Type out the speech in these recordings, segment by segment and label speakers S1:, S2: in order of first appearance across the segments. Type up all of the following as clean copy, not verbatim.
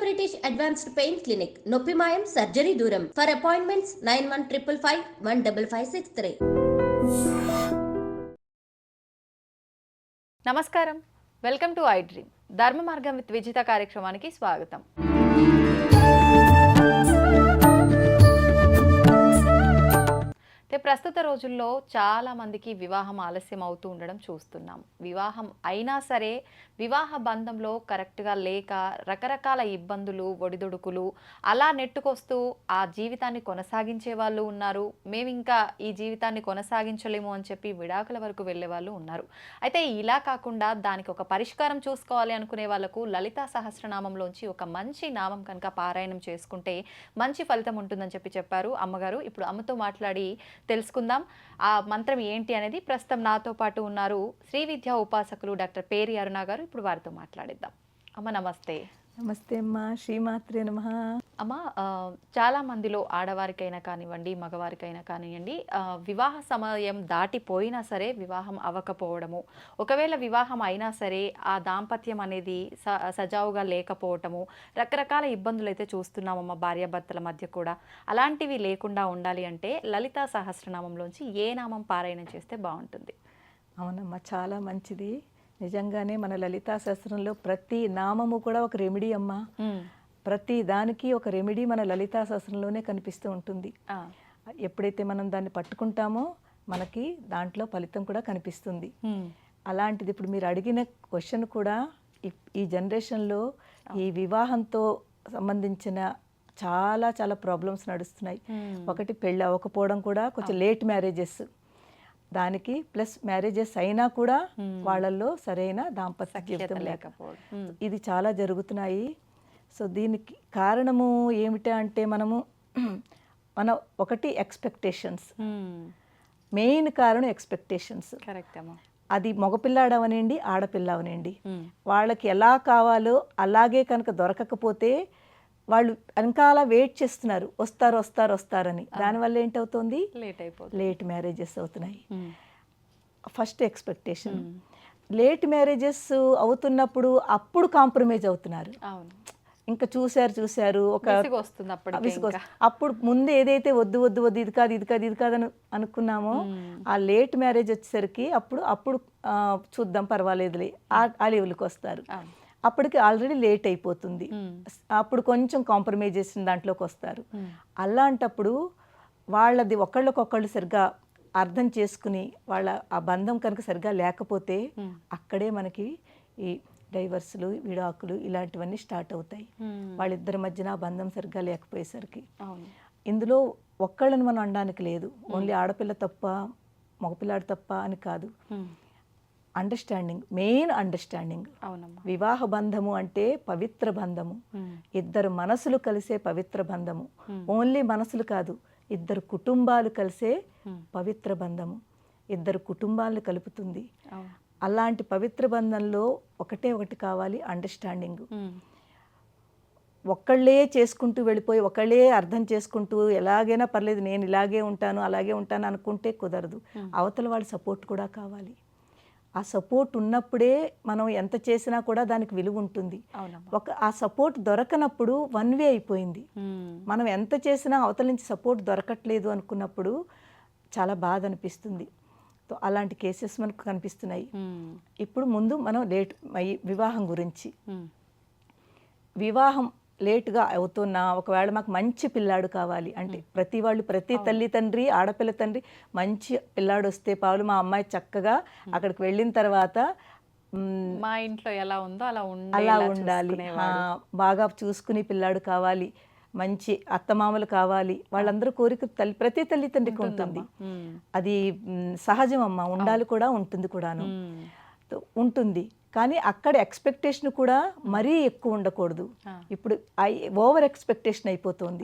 S1: British advanced pain clinic, నొప్పి మాయం, surgery దూరం. For appointments 9155515563.
S2: నమస్కారం, వెల్కమ్ టు ఐ డ్రీమ్. ధర్మ మార్గం విత్ విజిత కార్యక్రమానికి స్వాగతం. ప్రస్తుత రోజుల్లో చాలా మందికి వివాహం ఆలస్యం అవుతూ ఉండడం చూస్తున్నాం. వివాహం అయినా సరే వివాహ బంధంలో కరెక్ట్గా లేక రకరకాల ఇబ్బందులు, ఒడిదుడుకులు అలా నెట్టుకొస్తూ ఆ జీవితాన్ని కొనసాగించే వాళ్ళు ఉన్నారు. మేము ఇంకా ఈ జీవితాన్ని కొనసాగించలేము అని చెప్పి విడాకుల వరకు వెళ్ళే వాళ్ళు ఉన్నారు. అయితే ఇలా కాకుండా దానికి ఒక పరిష్కారం చూసుకోవాలి అనుకునే వాళ్ళకు లలితా సహస్రనామంలోంచి ఒక మంచి నామం కనుక పారాయణం చేసుకుంటే మంచి ఫలితం ఉంటుందని చెప్పారు అమ్మగారు. ఇప్పుడు అమ్మతో మాట్లాడి తెలుసుకుందాం ఆ మంత్రం ఏంటి అనేది. ప్రస్తుతం నాతో పాటు ఉన్నారు శ్రీ విద్యా ఉపాసకులు డాక్టర్ పేరి అరుణ గారు. ఇప్పుడు వారితో మాట్లాడిద్దాం. అమ్మ నమస్తే.
S3: నమస్తే అమ్మ, శ్రీమాత్రే నమః.
S2: అమ్మ, చాలా మందిలో ఆడవారికైనా కానివ్వండి, మగవారికైనా కానివ్వండి, వివాహ సమయం దాటిపోయినా సరే వివాహం అవ్వకపోవడము, ఒకవేళ వివాహం అయినా సరే ఆ దాంపత్యం అనేది సజావుగా లేకపోవటము, రకరకాల ఇబ్బందులు అయితే చూస్తున్నామమ్మ భార్యాభర్తల మధ్య కూడా. అలాంటివి లేకుండా ఉండాలి అంటే లలితా సహస్రనామంలోంచి ఏ నామం పారాయణం చేస్తే బాగుంటుంది?
S3: అవునమ్మా, చాలా మంచిది. నిజంగానే మన లలితా సహస్రంలో ప్రతి నామము కూడా ఒక రెమెడీ అమ్మా. ప్రతి దానికి ఒక రెమెడీ మన లలితా సహస్రంలోనే కనిపిస్తూ ఉంటుంది. ఎప్పుడైతే మనం దాన్ని పట్టుకుంటామో మనకి దాంట్లో ఫలితం కూడా కనిపిస్తుంది. అలాంటిది ఇప్పుడు మీరు అడిగిన క్వశ్చన్ కూడా ఈ జనరేషన్లో ఈ వివాహంతో సంబంధించిన చాలా చాలా ప్రాబ్లమ్స్ నడుస్తున్నాయి. ఒకటి పెళ్ళి అవ్వకపోవడం కూడా, కొంచెం లేట్ మ్యారేజెస్, దానికి ప్లస్ మ్యారేజెస్ అయినా కూడా వాళ్ళల్లో సరైన దాంపత్య జీవితం లేకపోవడం, ఇది చాలా జరుగుతున్నాయి. సో దీనికి కారణము ఏమిటా అంటే మన ఒకటి ఎక్స్పెక్టేషన్స్, మెయిన్ కారణం ఎక్స్పెక్టేషన్స్. అది మగపిల్లాడు అవనండి, ఆడపిల్ల అవనండి, వాళ్ళకి ఎలా కావాలో అలాగే కనుక దొరకకపోతే వాళ్ళు వెనకాల వెయిట్ చేస్తున్నారు, వస్తారని. దానివల్ల ఏంటవుతుంది? లేట్ మ్యారేజెస్ అవుతున్నాయి. First expectation. లేట్ మ్యారేజెస్ అవుతున్నప్పుడు అప్పుడు కాంప్రమైజ్ అవుతున్నారు. ఇంకా చూశారు ఒక అప్పుడు ముందు ఏదైతే వద్దు ఇది కాదు అని అనుకున్నామో, ఆ లేట్ మ్యారేజ్ వచ్చేసరికి అప్పుడు చూద్దాం పర్వాలేదులే ఆ లెవెల్కి వస్తారు. అప్పటికి ఆల్రెడీ లేట్ అయిపోతుంది. అప్పుడు కొంచెం కాంప్రమైజేషన్ దాంట్లోకి వస్తారు. అలాంటప్పుడు వాళ్ళది ఒకళ్ళకొకళ్ళు సరిగ్గా అర్థం చేసుకుని వాళ్ళ ఆ బంధం కనుక సరిగ్గా లేకపోతే అక్కడే మనకి ఈ డైవర్సులు, విడాకులు ఇలాంటివన్నీ స్టార్ట్ అవుతాయి. వాళ్ళిద్దరి మధ్యన ఆ బంధం సరిగ్గా లేకపోయేసరికి. ఇందులో ఒక్కళ్ళని మనం అనడానికి లేదు, ఓన్లీ ఆడపిల్ల తప్ప మగపిల్లాడు తప్ప అని కాదు. Understanding, main understanding. వివాహ బంధము అంటే పవిత్ర బంధము, ఇద్దరు మనసులు కలిసే పవిత్ర బంధము. ఓన్లీ మనసులు కాదు, ఇద్దరు కుటుంబాలు కలిసే పవిత్ర బంధము, ఇద్దరు కుటుంబాలను కలుపుతుంది. అలాంటి పవిత్ర బంధంలో ఒకటి కావాలి, అండర్స్టాండింగ్. ఒక్కళ్ళే చేసుకుంటూ వెళ్ళిపోయి ఒకళ్ళే అర్థం చేసుకుంటూ ఎలాగైనా పర్లేదు నేను ఇలాగే ఉంటాను అలాగే ఉంటాను అనుకుంటే కుదరదు. అవతల వాళ్ళ సపోర్ట్ కూడా కావాలి. ఆ సపోర్ట్ ఉన్నప్పుడే మనం ఎంత చేసినా కూడా దానికి విలువ ఉంటుంది. ఆ సపోర్ట్ దొరకనప్పుడు వన్ వే అయిపోయింది. మనం ఎంత చేసినా అవతల నుంచి సపోర్ట్ దొరకట్లేదు అనుకున్నప్పుడు చాలా బాధ అనిపిస్తుంది. అలాంటి కేసెస్ మనకు కనిపిస్తున్నాయి. ఇప్పుడు ముందు మనం వివాహం గురించి. వివాహం లేట్గా అవుతున్నా, ఒకవేళ మాకు మంచి పిల్లాడు కావాలి అంటే ప్రతి తల్లి తండ్రి, ఆడపిల్ల తండ్రి మంచి పిల్లాడు వస్తే పాలు మా అమ్మాయి చక్కగా అక్కడికి వెళ్ళిన తర్వాత
S2: మా ఇంట్లో ఎలా ఉందో అలా
S3: ఉండాలి, బాగా చూసుకుని పిల్లాడు కావాలి, మంచి అత్తమామలు కావాలి, వాళ్ళందరూ కోరిక ప్రతి తల్లి తండ్రికి ఉంటుంది. అది సహజం అమ్మ, ఉండాలి కూడా, ఉంటుంది కూడాను ఉంటుంది. కానీ అక్కడ ఎక్స్పెక్టేషన్ కూడా మరీ ఎక్కువ ఉండకూడదు. ఇప్పుడు ఓవర్ ఎక్స్పెక్టేషన్ అయిపోతుంది.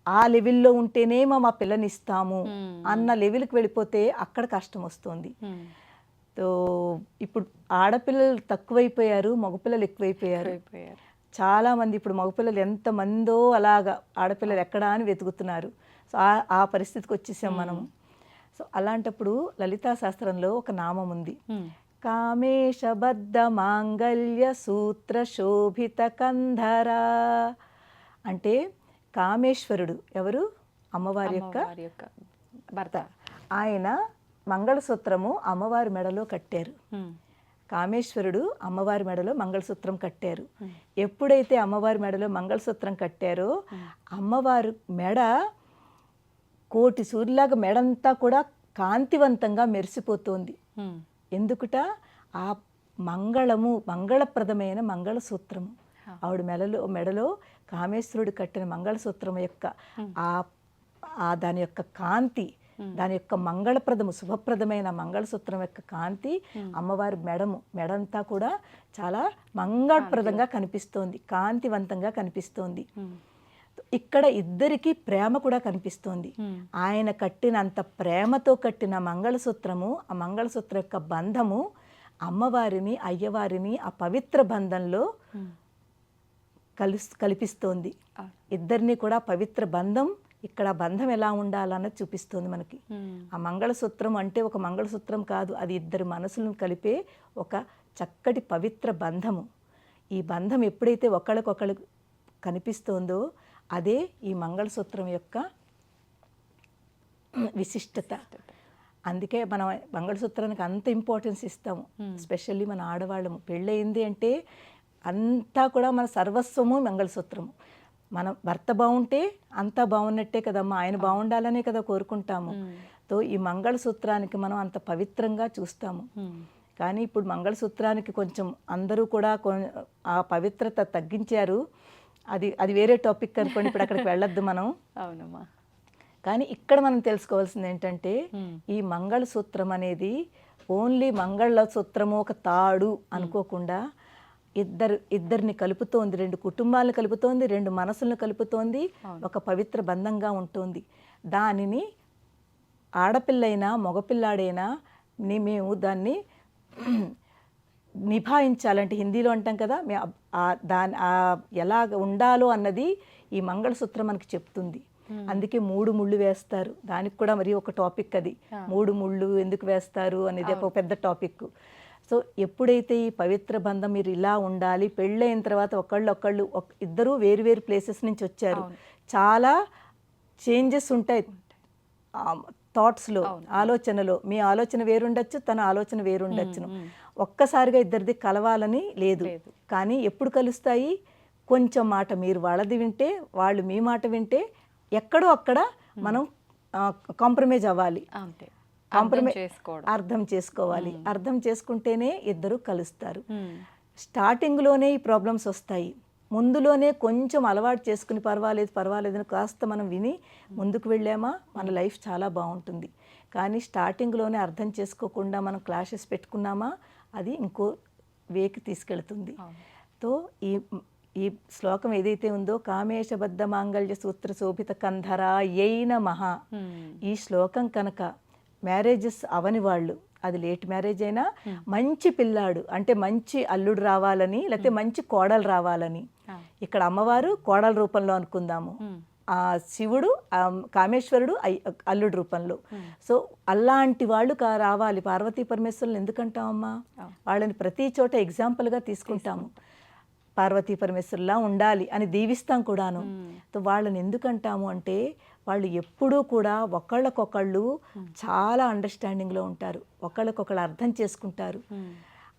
S3: ఆ లెవెల్లో ఉంటేనే మా పిల్లని ఇస్తాము అన్న లెవెల్కి వెళ్ళిపోతే అక్కడ కష్టం వస్తుంది. సో ఇప్పుడు ఆడపిల్లలు తక్కువైపోయారు, మగపిల్లలు ఎక్కువైపోయారు. చాలామంది ఇప్పుడు మగపిల్లలు ఎంతమందో అలాగా ఆడపిల్లలు ఎక్కడా అని వెతుకుతున్నారు. సో ఆ పరిస్థితికి వచ్చేసాం మనము. సో అలాంటప్పుడు లలితా శాస్త్రంలో ఒక నామం ఉంది, కామేశబద్ధ మాంగళ్య సూత్ర శోభిత కంధరా. అంటే కామేశ్వరుడు ఎవరు? అమ్మవారి యొక్క
S2: భర్త.
S3: ఆయన మంగళసూత్రము అమ్మవారి మెడలో కట్టారు. కామేశ్వరుడు అమ్మవారి మెడలో మంగళసూత్రం కట్టారు. ఎప్పుడైతే అమ్మవారి మెడలో మంగళసూత్రం కట్టారో అమ్మవారి మెడ కోటి సూర్యులాగా మెడంతా కూడా కాంతివంతంగా మెరిసిపోతోంది. ఎందుకుట? ఆ మంగళప్రదమైన మంగళసూత్రము ఆవిడ మెడలో కామేశ్వరుడు కట్టిన మంగళసూత్రం యొక్క దాని యొక్క కాంతి, దాని యొక్క మంగళప్రదము శుభప్రదమైన మంగళసూత్రం యొక్క కాంతి అమ్మవారి మెడంతా కూడా చాలా మంగళప్రదంగా కనిపిస్తోంది, కాంతివంతంగా కనిపిస్తోంది. ఇక్కడ ఇద్దరికి ప్రేమ కూడా కనిపిస్తోంది. ఆయన కట్టినంత ప్రేమతో కట్టిన మంగళసూత్రము, ఆ మంగళసూత్రం యొక్క బంధము అమ్మవారిని అయ్యవారిని ఆ పవిత్ర బంధంలో కల్పిస్తోంది. ఇద్దరిని కూడా పవిత్ర బంధం, ఇక్కడ బంధం ఎలా ఉండాలన్నది చూపిస్తుంది మనకి. ఆ మంగళసూత్రం అంటే ఒక మంగళసూత్రం కాదు, అది ఇద్దరు మనసులను కలిపే ఒక చక్కటి పవిత్ర బంధము. ఈ బంధం ఎప్పుడైతే ఒకళ్ళకొకళ్ళు కనిపిస్తోందో అదే ఈ మంగళసూత్రం యొక్క విశిష్టత. అందుకే మనం మంగళసూత్రానికి అంత ఇంపార్టెన్స్ ఇస్తాము. స్పెషల్లీ మన ఆడవాళ్ళము పెళ్ళయింది అంటే అంతా కూడా మన సర్వస్వము మంగళసూత్రము. మన భర్త బాగుంటే అంతా బాగున్నట్టే కదమ్మా, ఆయన బాగుండాలనే కదా కోరుకుంటాము. తో ఈ మంగళసూత్రానికి మనం అంత పవిత్రంగా చూస్తాము. కానీ ఇప్పుడు మంగళసూత్రానికి కొంచెం అందరూ కూడా ఆ పవిత్రత తగ్గించారు. అది వేరే టాపిక్ అనుకోండి, ఇప్పుడు అక్కడికి వెళ్ళొద్దు మనం.
S2: అవునమ్మా.
S3: కానీ ఇక్కడ మనం తెలుసుకోవాల్సింది ఏంటంటే ఈ మంగళసూత్రం అనేది ఓన్లీ మంగళసూత్రము ఒక తాడు అనుకోకుండా ఇద్దరిని కలుపుతోంది, రెండు కుటుంబాలను కలుపుతోంది, రెండు మనసులను కలుపుతోంది, ఒక పవిత్ర బంధంగా ఉంటుంది. దానిని ఆడపిల్లైనా మగపిల్లాడైనా మేము దాన్ని నిభాయించాలంటే, హిందీలో అంటాం కదా, ఎలా ఉండాలో అన్నది ఈ మంగళసూత్రం మనకి చెప్తుంది. అందుకే 3 ముళ్ళు వేస్తారు. దానికి కూడా మరి ఒక టాపిక్ అది, 3 ముళ్ళు ఎందుకు వేస్తారు అనేది ఒక పెద్ద టాపిక్. సో ఎప్పుడైతే ఈ పవిత్ర బంధం మీరు ఇలా ఉండాలి, పెళ్ళైన తర్వాత ఒకళ్ళు ఇద్దరు వేరు ప్లేసెస్ నుంచి వచ్చారు, చాలా చేంజెస్ ఉంటాయి థాట్స్లో, ఆలోచనలో. మీ ఆలోచన వేరుండొచ్చు, తన ఆలోచన వేరుండొచ్చును. ఒక్కసారిగా ఇద్దరిది కలవాలని లేదు. కానీ ఎప్పుడు కలుస్తాయి? కొంచెం మాట మీరు వాళ్ళది వింటే, వాళ్ళు మీ మాట వింటే, ఎక్కడో అక్కడ మనం కాంప్రమైజ్ అవ్వాలి, అర్థం చేసుకోవాలి. అర్థం చేసుకుంటేనే ఇద్దరు కలుస్తారు. స్టార్టింగ్లోనే ఈ ప్రాబ్లమ్స్ వస్తాయి. ముందులోనే కొంచెం అలవాటు చేసుకుని పర్వాలేదని కాస్త మనం విని ముందుకు వెళ్ళామా మన లైఫ్ చాలా బాగుంటుంది. కానీ స్టార్టింగ్లోనే అర్థం చేసుకోకుండా మనం క్లాషెస్ పెట్టుకున్నామా అది ఇంకో వేకి తీసుకెళ్తుంది. తో ఈ శ్లోకం ఏదైతే ఉందో కామేశబద్ధ మాంగళ్య సూత్ర శోభిత కంధరా యై నమః, ఈ శ్లోకం కనుక మ్యారేజెస్ అవని వాళ్ళు, అది లేట్ మ్యారేజ్ అయినా మంచి పిల్లాడు అంటే మంచి అల్లుడు రావాలని, లేకపోతే మంచి కోడలు రావాలని, ఇక్కడ అమ్మవారు కోడల రూపంలో అనుకుందాము, ఆ శివుడు కామేశ్వరుడు అల్లుడు రూపంలో. సో అలాంటి వాళ్ళు రావాలి. పార్వతీ పరమేశ్వరులు ఎందుకంటామమ్మా, వాళ్ళని ప్రతి చోట ఎగ్జాంపుల్గా తీసుకుంటాము. పార్వతీ పరమేశ్వరులా ఉండాలి అని దీవిస్తాం కూడాను. సో వాళ్ళని ఎందుకంటాము అంటే వాళ్ళు ఎప్పుడూ కూడా ఒకళ్ళకొకళ్ళు చాలా అండర్స్టాండింగ్లో ఉంటారు, ఒకళ్ళకొకళ్ళు అర్థం చేసుకుంటారు.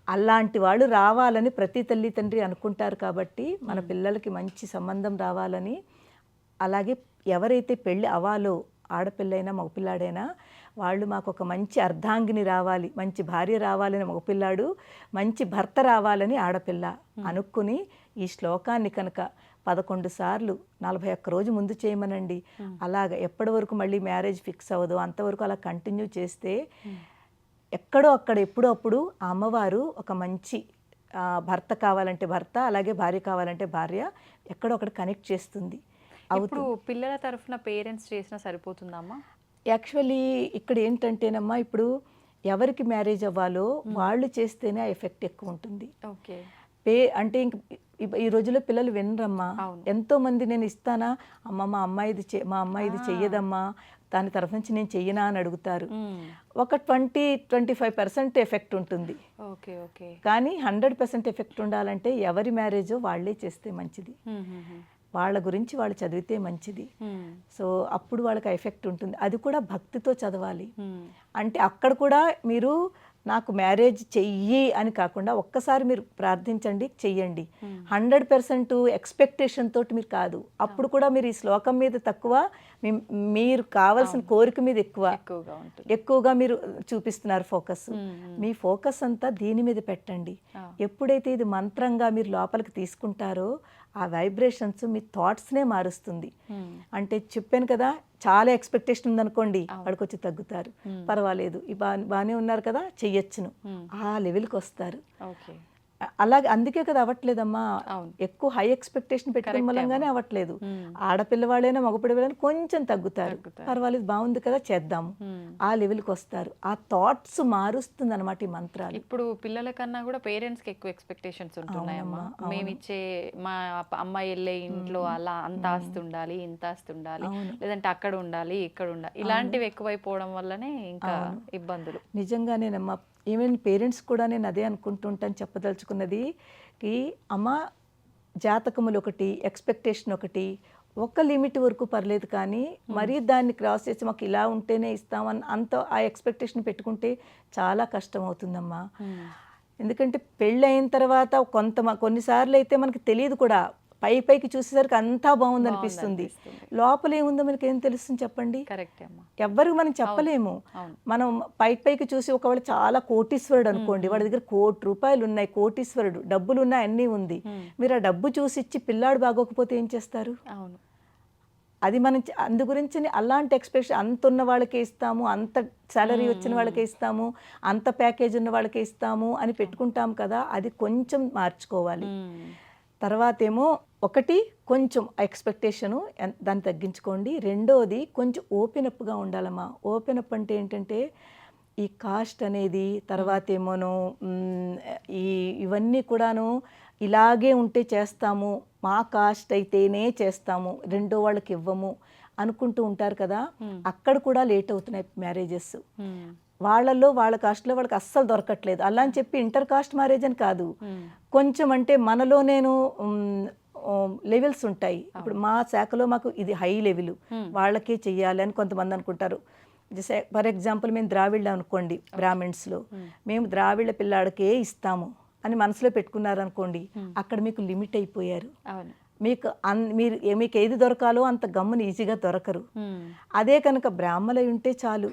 S3: అలాంటి వాళ్ళు రావాలని ప్రతి తల్లి తండ్రి అనుకుంటారు. కాబట్టి మన పిల్లలకి మంచి సంబంధం రావాలని, అలాగే ఎవరైతే పెళ్ళి అవ్వాలో ఆడపిల్లైనా మగపిల్లాడైనా వాళ్ళు మాకు ఒక మంచి అర్ధాంగిని రావాలి, మంచి భార్య రావాలని మగపిల్లాడు, మంచి భర్త రావాలని ఆడపిల్ల అనుకుని ఈ శ్లోకాన్ని కనుక 11 సార్లు 41 రోజు ముందు చేయమనండి. అలాగ ఎప్పటి వరకు మళ్ళీ మ్యారేజ్ ఫిక్స్ అవ్వదు అంతవరకు అలా కంటిన్యూ చేస్తే ఎక్కడో అక్కడ ఎప్పుడో అప్పుడు ఆ అమ్మవారు ఒక మంచి భర్త కావాలంటే భర్త, అలాగే భార్య కావాలంటే భార్య ఎక్కడో అక్కడ కనెక్ట్ చేస్తుంది.
S2: ఇప్పుడు పిల్లల తరఫున పేరెంట్స్ చేసినా సరిపోతుందమ్మా?
S3: యాక్చువల్లీ ఇక్కడ ఏంటంటేనమ్మా, ఇప్పుడు ఎవరికి మ్యారేజ్ అవ్వాలో వాళ్ళు చేస్తేనే ఆ ఎఫెక్ట్ ఎక్కువ ఉంటుంది.
S2: ఓకే.
S3: అంటే ఇంక ఈ రోజుల్లో పిల్లలు వినరమ్మా. ఎంతో మంది నేను ఇస్తానా, అమ్మ మా అమ్మాయి ఇది చెయ్యదమ్మా, దాని తరఫు నుంచి నేను చెయ్యనా అని అడుగుతారు. ఒక 20-25% ఎఫెక్ట్ ఉంటుంది.
S2: Okay okay.
S3: కానీ 100% ఎఫెక్ట్ ఉండాలంటే ఎవరి మ్యారేజో వాళ్ళే చేస్తే మంచిది, వాళ్ళ గురించి వాళ్ళు చదివితే మంచిది. సో అప్పుడు వాళ్ళకి ఎఫెక్ట్ ఉంటుంది. అది కూడా భక్తితో చదవాలి. అంటే అక్కడ కూడా మీరు నాకు మ్యారేజ్ చెయ్యి అని కాకుండా ఒక్కసారి మీరు ప్రార్థించండి, చెయ్యండి. 100% ఎక్స్పెక్టేషన్ తోటి మీరు కాదు. అప్పుడు కూడా మీరు ఈ శ్లోకం మీద తక్కువ, మీరు కావాల్సిన కోరిక మీద ఎక్కువగా మీరు చూపిస్తున్నారు ఫోకస్. మీ ఫోకస్ అంతా దీని మీద పెట్టండి. ఎప్పుడైతే ఇది మంత్రంగా మీరు లోపలికి తీసుకుంటారో ఆ వైబ్రేషన్స్ మీ థాట్స్నే మారుస్తుంది. అంటే చెప్పాను కదా, చాలా ఎక్స్పెక్టేషన్ ఉందనుకోండి, వాడికి వచ్చి తగ్గుతారు, పర్వాలేదు బాగానే ఉన్నారు కదా చెయ్యొచ్చును, ఆ లెవెల్కి వస్తారు. అలాగే అందుకే కదా అవ్వట్లేదమ్మా, ఎక్కువ హై ఎక్స్పెక్టేషన్ పెట్టుకున్న మూలంగానే అవ్వట్లేదు. ఆడపిల్లవాళ్ళైనా మగపిల్లవాళ్ళైనా కొంచెం తగ్గుతారు, పర్వాలేదు బాగుంది కదా చేద్దాము, ఆ లెవెల్కి వస్తారు. ఆ థాట్స్ మారుస్తుంది అనమాట ఈ మంత్రాలు.
S2: ఇప్పుడు పిల్లల కన్నా కూడా పేరెంట్స్ కి ఎక్కువ ఎక్స్పెక్టేషన్స్ ఉంటున్నాయమ్మా. మేమిచ్చే మా అమ్మాయి వెళ్ళే ఇంట్లో అలా అంత ఆస్తి ఉండాలి, ఇంత ఆస్తి ఉండాలి, లేదంటే అక్కడ ఉండాలి, ఇక్కడ ఉండాలి, ఇలాంటివి ఎక్కువైపోవడం వల్లనే ఇంకా ఇబ్బందులు.
S3: నిజంగానేనమ్మా. ఈవెన్ పేరెంట్స్ కూడా నేను అదే అనుకుంటుంటాను, చెప్పదలుచుకున్నది ఈ అమ్మ జాతకములు ఒకటి, ఎక్స్పెక్టేషన్ ఒకటి, ఒక లిమిట్ వరకు పర్లేదు, కానీ మరీ దాన్ని క్రాస్ చేసి మాకు ఇలా ఉంటేనే ఇస్తామని అంత ఆ ఎక్స్పెక్టేషన్ పెట్టుకుంటే చాలా కష్టం అవుతుందమ్మా. ఎందుకంటే పెళ్ళి అయిన తర్వాత కొన్నిసార్లు అయితే మనకి తెలియదు కూడా, పైకి చూసేసరికి అంతా బాగుంది అనిపిస్తుంది, లోపల ఏముందో మనకి ఏం తెలుస్తుంది చెప్పండి? ఎవ్వరికి మనం చెప్పలేము. మనం పైకి చూసి ఒకవేళ చాలా కోటీశ్వరుడు అనుకోండి, వాడి దగ్గర ₹1,00,00,000 ఉన్నాయి, కోటీశ్వరుడు, డబ్బులు ఉన్నాయి, అన్నీ ఉంది, మీరు ఆ డబ్బు చూసి ఇచ్చి పిల్లాడు బాగోకపోతే ఏం చేస్తారు? అది మనం అందు గురించి అలాంటి ఎక్స్పెక్టేషన్ అంత ఉన్న వాళ్ళకే ఇస్తాము, అంత సాలరీ వచ్చిన వాళ్ళకే ఇస్తాము, అంత ప్యాకేజ్ ఉన్న వాళ్ళకే ఇస్తాము అని పెట్టుకుంటాం కదా, అది కొంచెం మార్చుకోవాలి. తర్వాత ఏమో ఒకటి కొంచెం ఎక్స్పెక్టేషను దాన్ని తగ్గించుకోండి. రెండోది కొంచెం ఓపెన్ అప్గా ఉండాలమ్మా. ఓపెన్ అప్ అంటే ఏంటంటే ఈ కాస్ట్ అనేది, తర్వాత ఏమోనో ఇవన్నీ కూడాను ఇలాగే ఉంటే చేస్తాము, మా కాస్ట్ అయితేనే చేస్తాము, రెండో వాళ్ళకి ఇవ్వము అనుకుంటూ ఉంటారు కదా, అక్కడ కూడా లేట్ అవుతున్నాయి మ్యారేజెస్. వాళ్ళల్లో వాళ్ళ కాస్ట్లో వాళ్ళకి అస్సలు దొరకట్లేదు. అలా అని చెప్పి ఇంటర్ కాస్ట్ మ్యారేజ్ అని కాదు, కొంచెం అంటే మనలో నేను లెవెల్స్ ఉంటాయి. ఇప్పుడు మా శాఖలో మాకు ఇది హై లెవెల్, వాళ్ళకే చెయ్యాలి అని కొంతమంది అనుకుంటారు. ఫర్ ఎగ్జాంపుల్ మేము ద్రావిడ అనుకోండి, బ్రాహ్మిన్స్లో మేము ద్రావిడ పిల్లాడికే ఇస్తాము అని మనసులో పెట్టుకున్నారనుకోండి, అక్కడ మీకు లిమిట్ అయిపోయారు. మీకు ఏది దొరకాలో అంత గమ్మున ఈజీగా దొరకరు. అదే కనుక బ్రాహ్మలై ఉంటే చాలు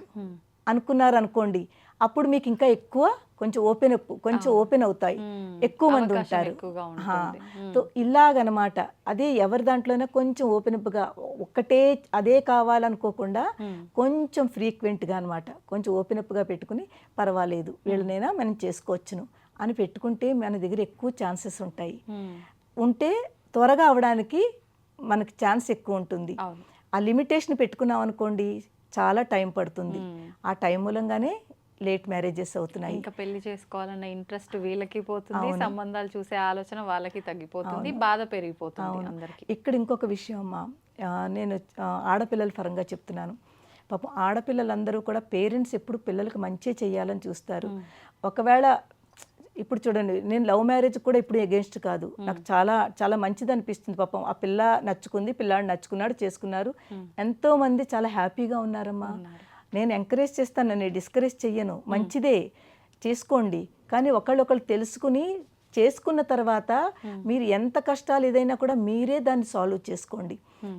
S3: అనుకున్నారు అనుకోండి, అప్పుడు మీకు ఇంకా ఎక్కువ కొంచెం ఓపెన్ అవుతాయి, ఎక్కువ మంది ఉంటారు. సో ఇలాగనమాట. అదే ఎవరి దాంట్లోనే కొంచెం ఓపెన్ అప్గా, ఒక్కటే అదే కావాలనుకోకుండా కొంచెం ఫ్రీక్వెంట్గా అనమాట, కొంచెం ఓపెన్ అప్గా పెట్టుకుని పర్వాలేదు వీళ్ళనైనా మనం చేసుకోవచ్చును అని పెట్టుకుంటే మన దగ్గర ఎక్కువ ఛాన్సెస్ ఉంటాయి. ఉంటే త్వరగా అవడానికి మనకి ఛాన్స్ ఎక్కువ ఉంటుంది. ఆ లిమిటేషన్ పెట్టుకున్నాం అనుకోండి చాలా టైం పడుతుంది. ఆ టైం మూలంగానే లేట్ మ్యారేజెస్ అవుతున్నాయి.
S2: ఇంకా పెళ్లి చేసుకోవాలన్న ఇంట్రెస్ట్ వీళ్ళకి పోతుంది, సంబంధాలు చూసే ఆలోచన వాళ్ళకి తగ్గిపోతుంది, బాధ పెరిగిపోతుంది అందరికి.
S3: ఇక్కడ ఇంకొక విషయం అమ్మా, నేను ఆడపిల్లల పరంగా చెప్తున్నాను. పాపం ఆడపిల్లలందరూ కూడా పేరెంట్స్ ఎప్పుడు పిల్లలకు మంచి చేయాలని చూస్తారు. ఒకవేళ ఇప్పుడు చూడండి, నేను లవ్ మ్యారేజ్ కూడా ఇప్పుడు అగేన్స్ట్ కాదు, నాకు చాలా చాలా మంచిది అనిపిస్తుంది. పాపం ఆ పిల్ల నచ్చుకుంది, పిల్లాడు నచ్చుకున్నాడు, చేసుకున్నారు, ఎంతో మంది చాలా హ్యాపీగా ఉన్నారమ్మా. నేను ఎంకరేజ్ చేస్తాను, నేను డిస్కరేజ్ చెయ్యను, మంచిదే చేసుకోండి. కానీ ఒకళ్ళు తెలుసుకుని చేసుకున్న తర్వాత మీరు ఎంత కష్టాలు ఏదైనా కూడా మీరే దాన్ని సాల్వ్ చేసుకోండి.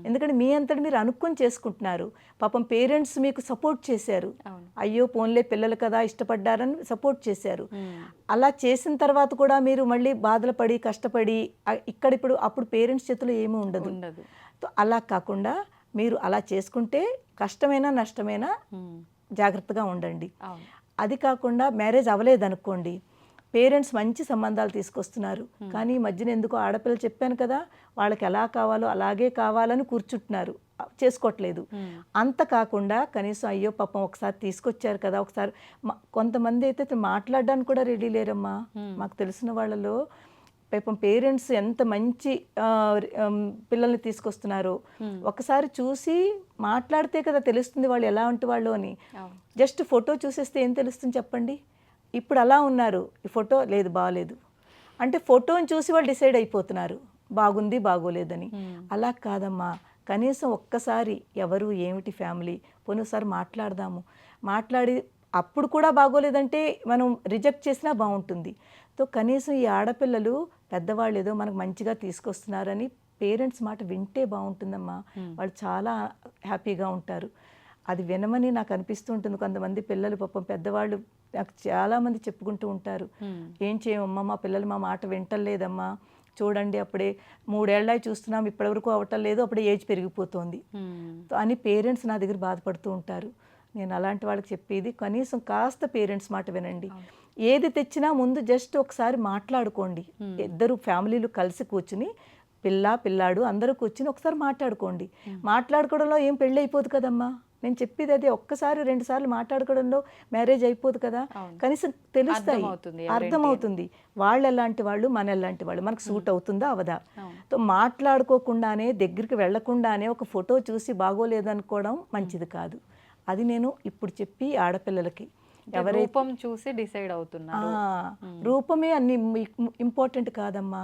S3: ఎందుకంటే మీ అంతటి మీరు అనుకుని చేసుకుంటున్నారు. పాపం పేరెంట్స్ మీకు సపోర్ట్ చేశారు, అయ్యో పోన్లే పిల్లలు కదా ఇష్టపడ్డారని సపోర్ట్ చేశారు. అలా చేసిన తర్వాత కూడా మీరు మళ్ళీ బాధలు పడి కష్టపడి ఇప్పుడు అప్పుడు పేరెంట్స్ చేతిలో ఏమీ ఉండదు. అలా కాకుండా మీరు అలా చేసుకుంటే కష్టమైనా నష్టమైనా జాగ్రత్తగా ఉండండి. అది కాకుండా మ్యారేజ్ అవ్వలేదనుకోండి, పేరెంట్స్ మంచి సంబంధాలు తీసుకొస్తున్నారు, కానీ ఈ మధ్యన ఎందుకో ఆడపిల్లలు చెప్పాను కదా, వాళ్ళకి ఎలా కావాలో అలాగే కావాలని కూర్చుంటున్నారు, చేసుకోవట్లేదు. అంత కాకుండా కనీసం అయ్యో పాపం ఒకసారి తీసుకొచ్చారు కదా, ఒకసారి కొంతమంది అయితే మాట్లాడడానికి కూడా రెడీ లేరమ్మా. మాకు తెలిసిన వాళ్ళలో పాపం పేరెంట్స్ ఎంత మంచి పిల్లల్ని తీసుకొస్తున్నారో ఒకసారి చూసి మాట్లాడితే కదా తెలుస్తుంది వాళ్ళు ఎలా ఉంటే వాళ్ళు అని. జస్ట్ ఫోటో చూసేస్తే ఏం తెలుస్తుంది చెప్పండి? ఇప్పుడు అలా ఉన్నారు, ఈ ఫోటో లేదు బాగలేదు అంటే ఫోటోని చూసి వాళ్ళు డిసైడ్ అయిపోతున్నారు బాగుంది బాగోలేదని. అలా కాదమ్మా, కనీసం ఒక్కసారి ఎవరు ఏమిటి ఫ్యామిలీ పోనీ ఒకసారి మాట్లాడదాము. మాట్లాడి అప్పుడు కూడా బాగోలేదంటే మనం రిజెక్ట్ చేసినా బాగుంటుంది. సో కనీసం ఈ ఆడపిల్లలు పెద్దవాళ్ళు ఏదో మనకు మంచిగా తీసుకొస్తున్నారని పేరెంట్స్ మాట వింటే బాగుంటుందమ్మా. వాళ్ళు చాలా హ్యాపీగా ఉంటారు. అది వినమని నాకు అనిపిస్తూ ఉంటుంది. కొంతమంది పిల్లలు పాపం పెద్దవాళ్ళు నాకు చాలామంది చెప్పుకుంటూ ఉంటారు, ఏం చేయమమ్మా మా పిల్లలు మా మాట వింటలేదమ్మా, చూడండి అప్పుడే 3 ఏళ్ళ చూస్తున్నాం ఇప్పటివరకు అవ్వటం లేదు, అప్పుడే ఏజ్ పెరిగిపోతుంది అని పేరెంట్స్ నా దగ్గర బాధపడుతూ ఉంటారు. నేను అలాంటి వాళ్ళకి చెప్పేది కనీసం కాస్త పేరెంట్స్ మాట వినండి. ఏది తెచ్చినా ముందు జస్ట్ ఒకసారి మాట్లాడుకోండి. ఇద్దరు ఫ్యామిలీలు కలిసి కూర్చుని పిల్లాడు అందరూ కూర్చుని ఒకసారి మాట్లాడుకోండి. మాట్లాడుకోవడంలో ఏం పెళ్ళి అయిపోదు కదమ్మా. నేను చెప్పేది అదే, ఒక్కసారి 2 సార్లు మాట్లాడుకోవడంలో మ్యారేజ్ అయిపోదు కదా. కనీసం తెలుస్తాయి, అర్థమవుతుంది వాళ్ళు ఎలాంటి వాళ్ళు మన ఎలాంటి వాళ్ళు, మనకు సూట్ అవుతుందా అవదా. సో మాట్లాడుకోకుండానే దగ్గరికి వెళ్లకుండానే ఒక ఫోటో చూసి బాగోలేదనుకోవడం మంచిది కాదు. అది నేను ఇప్పుడు చెప్పి ఆడపిల్లలకి
S2: రూపం చూసి డిసైడ్ అవుతున్నారు.
S3: రూపమే అన్ని ఇంపార్టెంట్ కాదమ్మా.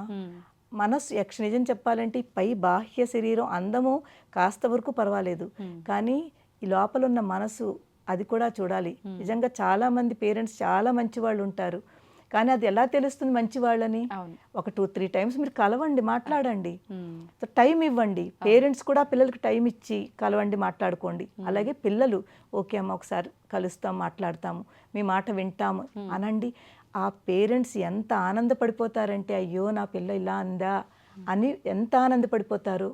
S3: మనసు నిజం చెప్పాలంటే పై బాహ్య శరీరం అందము కాస్త వరకు పర్వాలేదు, కానీ ఈ లోపల ఉన్న మనసు అది కూడా చూడాలి. నిజంగా చాలా మంది పేరెంట్స్ చాలా మంచి వాళ్ళు ఉంటారు, కానీ అది ఎలా తెలుస్తుంది మంచి వాళ్ళని? ఒక 2-3 టైమ్స్ మీరు కలవండి, మాట్లాడండి, టైం ఇవ్వండి. పేరెంట్స్ కూడా పిల్లలకి టైం ఇచ్చి కలవండి, మాట్లాడుకోండి. అలాగే పిల్లలు ఓకే అమ్మ ఒకసారి కలుస్తాం, మాట్లాడతాము, మీ మాట వింటాము అనండి. ఆ పేరెంట్స్ ఎంత ఆనందపడిపోతారంటే అయ్యో నా పిల్ల ఇలా అందా అని ఎంత ఆనందపడిపోతారు.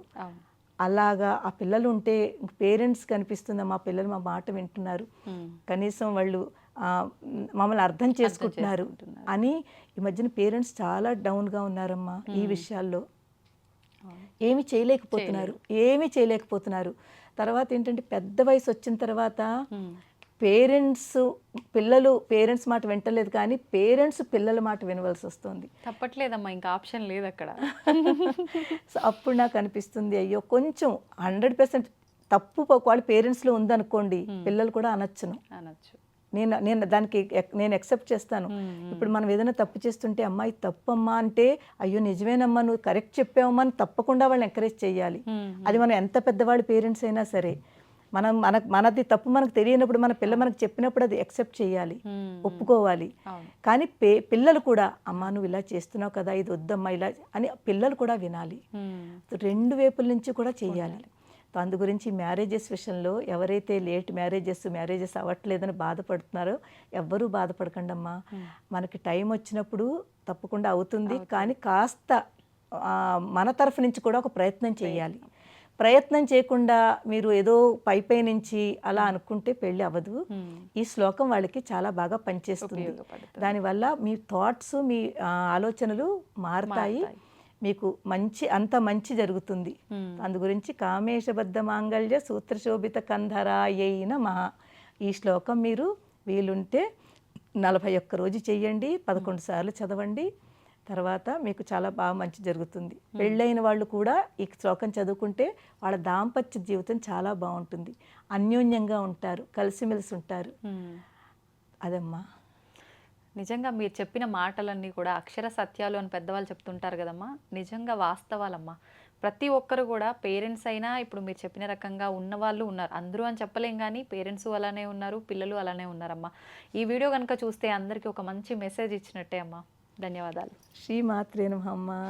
S3: అలాగా ఆ పిల్లలు ఉంటే పేరెంట్స్ కనిపిస్తుందా మా పిల్లలు మా మాట వింటున్నారు, కనీసం వాళ్ళు మమ్మల్ని అర్థం చేసుకుంటున్నారు అని. ఈ మధ్యన పేరెంట్స్ చాలా డౌన్గా ఉన్నారమ్మా ఈ విషయాల్లో. ఏమీ చేయలేకపోతున్నారు. తర్వాత ఏంటంటే పెద్ద వయసు వచ్చిన తర్వాత పిల్లలు పేరెంట్స్ మాట వింటలేదు, కానీ పేరెంట్స్ పిల్లల మాట వినవలసి వస్తుంది.
S2: తప్పట్లేదమ్మా, ఇంకా ఆప్షన్ లేదు అక్కడ.
S3: సో అప్పుడు నాకు అనిపిస్తుంది అయ్యో కొంచెం 100% తప్పు వాళ్ళ పేరెంట్స్లో ఉందనుకోండి, పిల్లలు కూడా అనొచ్చు. నేను దానికి నేను ఎక్సెప్ట్ చేస్తాను. ఇప్పుడు మనం ఏదైనా తప్పు చేస్తుంటే అమ్మా ఇది తప్పమ్మా అంటే అయ్యో నిజమేనమ్మా నువ్వు కరెక్ట్ చెప్పావమ్మా అని తప్పకుండా వాళ్ళని ఎంకరేజ్ చేయాలి. అది మనం ఎంత పెద్దవాళ్ళు పేరెంట్స్ అయినా సరే, మనది తప్పు మనకు తెలియనప్పుడు మన పిల్ల మనకు చెప్పినప్పుడు అది ఎక్సెప్ట్ చేయాలి, ఒప్పుకోవాలి. కానీ పిల్లలు కూడా అమ్మా నువ్వు ఇలా చేస్తున్నావు కదా, ఇది వద్దమ్మా ఇలా అని పిల్లలు కూడా వినాలి. 2 వైపుల నుంచి కూడా చెయ్యాలి. అందు గురించి మ్యారేజెస్ విషయంలో ఎవరైతే లేట్ మ్యారేజెస్ అవ్వట్లేదని బాధపడుతున్నారో ఎవ్వరూ బాధపడకండి అమ్మా. మనకి టైం వచ్చినప్పుడు తప్పకుండా అవుతుంది, కానీ కాస్త మన తరఫు నుంచి కూడా ఒక ప్రయత్నం చేయాలి. ప్రయత్నం చేయకుండా మీరు ఏదో పై నుంచి అలా అనుకుంటే పెళ్ళి అవ్వదు. ఈ శ్లోకం వాళ్ళకి చాలా బాగా పనిచేస్తుంది. దానివల్ల మీ థాట్స్ మీ ఆలోచనలు మారుతాయి, మీకు అంత మంచి జరుగుతుంది. అందు గురించి కామేశబద్ధ మాంగళ్య సూత్రశోభిత కంధరాయైన మహా ఈ శ్లోకం మీరు వీలుంటే 41 రోజు చెయ్యండి, 11 సార్లు చదవండి. తర్వాత మీకు చాలా బాగా మంచి జరుగుతుంది. పెళ్ళైన వాళ్ళు కూడా ఈ శ్లోకం చదువుకుంటే వాళ్ళ దాంపత్య జీవితం చాలా బాగుంటుంది, అన్యోన్యంగా ఉంటారు, కలిసిమెలిసి ఉంటారు. అదమ్మా.
S2: నిజంగా మీరు చెప్పిన మాటలన్నీ కూడా అక్షర సత్యాలు అని పెద్దవాళ్ళు చెప్తుంటారు కదమ్మా, నిజంగా వాస్తవాలమ్మా. ప్రతి ఒక్కరు కూడా పేరెంట్స్ అయినా ఇప్పుడు మీరు చెప్పిన రకంగా ఉన్నవాళ్ళు ఉన్నారు, అందరూ అని చెప్పలేం, కానీ పేరెంట్స్ అలానే ఉన్నారు, పిల్లలు అలానే ఉన్నారమ్మా. ఈ వీడియో కనుక చూస్తే అందరికీ ఒక మంచి మెసేజ్ ఇచ్చినట్టే అమ్మా. ధన్యవాదాలు.
S3: శ్రీమాత్రే నమః అమ్మా.